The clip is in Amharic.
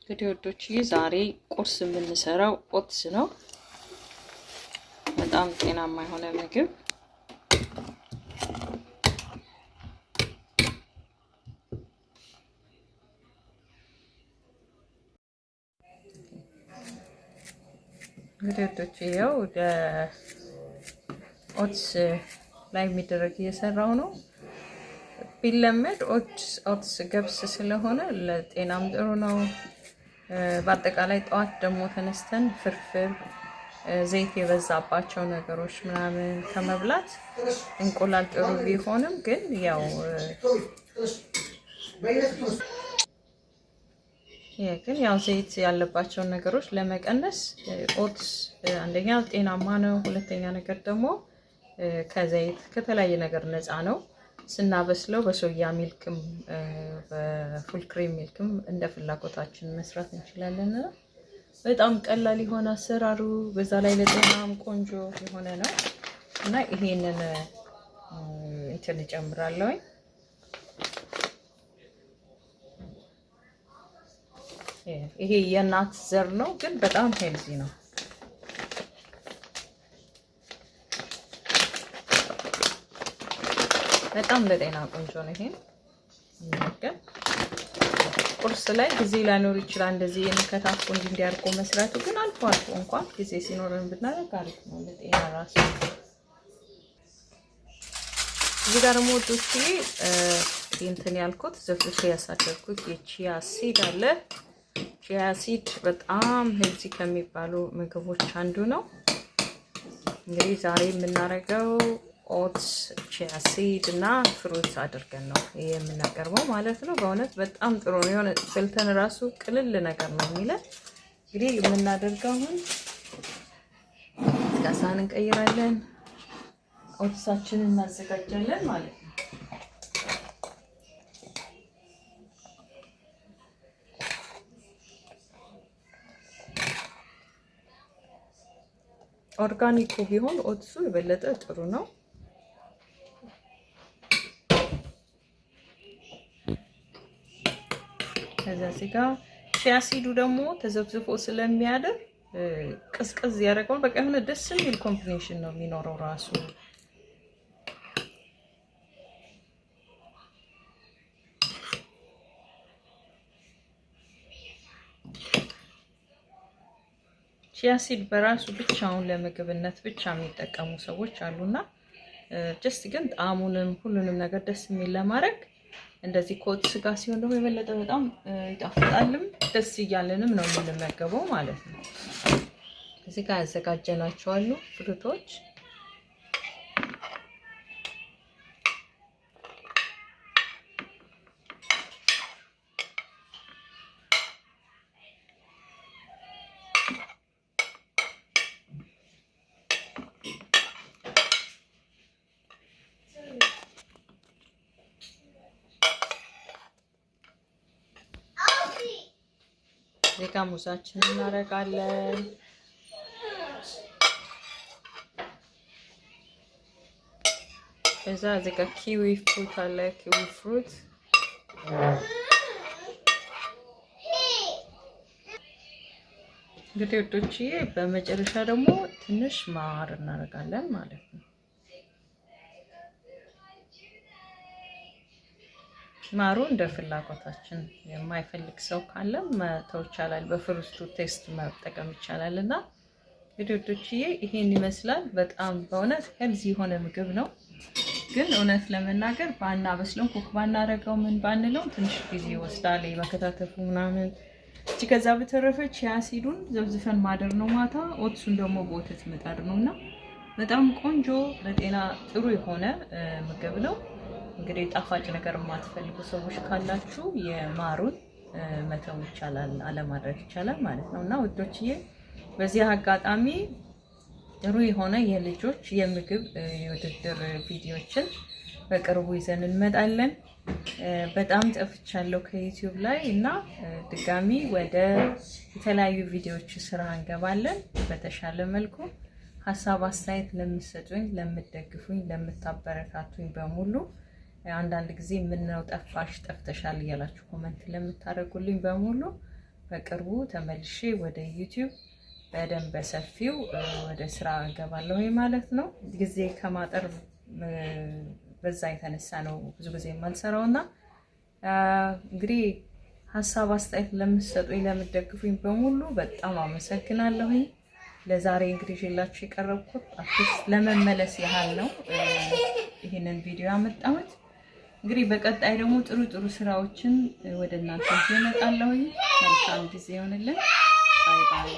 እንግዲህ ወዶችዬ ዛሬ ቁርስ የምንሰራው ኦትስ ነው። በጣም ጤናማ የሆነ ምግብ እንግዲህ ወዶችዬ ያው ኦትስ ላይ የሚደረግ እየሰራው ነው። ቢለመድ ኦትስ ገብስ ስለሆነ ለጤናም ጥሩ ነው። በአጠቃላይ ጠዋት ደግሞ ተነስተን ፍርፍር ዘይት የበዛባቸው ነገሮች ምናምን ከመብላት እንቁላል ጥሩ ቢሆንም ግን ያው ዘይት ያለባቸውን ነገሮች ለመቀነስ ኦትስ አንደኛ ጤናማ ነው። ሁለተኛ ነገር ደግሞ ከዘይት ከተለያየ ነገር ነፃ ነው። ስናበስለው በሶያ ሚልክም በፉል ክሬም ሚልክም እንደ ፍላጎታችን መስራት እንችላለን። በጣም ቀላል የሆነ አሰራሩ በዛ ላይ ለጤናም ቆንጆ የሆነ ነው እና ይሄንን እንትን እጨምራለሁ። ይሄ የናት ዘር ነው ግን በጣም ሄልዚ ነው። በጣም ለጤና ቆንጆ ነው። ይሄን ነገር ቁርስ ላይ ጊዜ ላይኖር ይችላል እንደዚህ የምከታተው እንዲያርቆ መስራቱ ግን አልፎ አልፎ እንኳን ጊዜ ሲኖርን ብናደርግ አሪፍ ነው ለጤና ራሱ። እዚህ ጋር ደግሞ ወዶች እንትን ያልኩት ዘፍዝፌ ያሳደርኩት የቺያ ሲድ አለ። ቺያ ሲድ በጣም ሄልዚ ከሚባሉ ምግቦች አንዱ ነው። እንግዲህ ዛሬ የምናደርገው ኦትስ ቺያ ሲድ እና ፍሩት አድርገን ነው ይሄ የምናቀርበው ማለት ነው። በእውነት በጣም ጥሩ ነው። የሆነ ፍልተን ራሱ ቅልል ነገር ነው የሚለው። እንግዲህ የምናደርገው አሁን ጋሳን እንቀይራለን፣ ኦትሳችንን እናዘጋጃለን ማለት ነው። ኦርጋኒክ ቢሆን ኦትሱ የበለጠ ጥሩ ነው። ከዛ ሲጋ ቺያ ሲዱ ደግሞ ተዘብዝፎ ስለሚያደር ቅዝቅዝ ያደርገው። በቃ የሆነ ደስ የሚል ኮምቢኔሽን ነው የሚኖረው ራሱ። ቺያ ሲድ በራሱ ብቻውን ለምግብነት ብቻ የሚጠቀሙ ሰዎች አሉና ጀስት ግን ጣዕሙንም ሁሉንም ነገር ደስ የሚል ለማድረግ እንደዚህ ከኦትስ ጋር ሲሆን ደግሞ የበለጠ በጣም ይጣፍጣልም ደስ እያለንም ነው የምንመገበው ማለት ነው። እዚህ ጋር ያዘጋጀናቸው አሉ ፍሩቶች። እዚህ ጋር ሙዛችንን እናደርጋለን። እዛ እዚህ ጋር ኪዊ ፍሩት አለ። ኪዊ ፍሩት እንግዲህ ወዶችዬ በመጨረሻ ደግሞ ትንሽ ማር እናደርጋለን ማለት ነው። ማሩ እንደ ፍላጎታችን የማይፈልግ ሰው ካለ መተው ይቻላል። በፍሩቱ ቴስት መጠቀም ይቻላል። እና እንግዲህ ወዶችዬ ይሄን ይመስላል። በጣም በእውነት ሄልዚ የሆነ ምግብ ነው። ግን እውነት ለመናገር ባናበስለው ኩክ ባናደርገው ምን ባንለው ትንሽ ጊዜ ይወስዳል መከታተፉ ምናምን። ከዛ በተረፈ ቺያ ሲዱን ዘብዝፈን ማደር ነው ማታ። ኦትሱን ደግሞ በወተት መጣድ ነውና በጣም ቆንጆ ለጤና ጥሩ የሆነ ምግብ ነው። እንግዲህ ጣፋጭ ነገር የማትፈልጉ ሰዎች ካላችሁ የማሩን መተው ይቻላል፣ አለማድረግ ይቻላል ማለት ነው። እና ውዶችዬ በዚህ አጋጣሚ ጥሩ የሆነ የልጆች የምግብ የውድድር ቪዲዮችን በቅርቡ ይዘን እንመጣለን። በጣም ጠፍቻለሁ ከዩቲዩብ ላይ እና ድጋሚ ወደ የተለያዩ ቪዲዮዎች ስራ እንገባለን። በተሻለ መልኩ ሀሳብ አስተያየት ለምትሰጡኝ፣ ለምትደግፉኝ፣ ለምታበረታቱኝ በሙሉ አንዳንድ ጊዜ ምነው ጠፋሽ ጠፍተሻል እያላችሁ ኮሜንት ለምታደርጉልኝ በሙሉ በቅርቡ ተመልሼ ወደ ዩቲዩብ በደንብ በሰፊው ወደ ስራ እገባለሁ ማለት ነው። ጊዜ ከማጠር በዛ የተነሳ ነው ብዙ ጊዜ የማልሰራውና እንግዲህ ሀሳብ አስተያየት ለምትሰጡኝ ለምትደግፉኝ በሙሉ በጣም አመሰግናለሁኝ። ለዛሬ እንግዲህ ይዤላችሁ የቀረብኩት አትሊስት ለመመለስ ያህል ነው ይሄንን ቪዲዮ ያመጣሁት። እንግዲህ በቀጣይ ደግሞ ጥሩ ጥሩ ስራዎችን ወደ እናንተ እመጣለሁኝ። መልካም ጊዜ ይሆንልን። ባይ ባይ።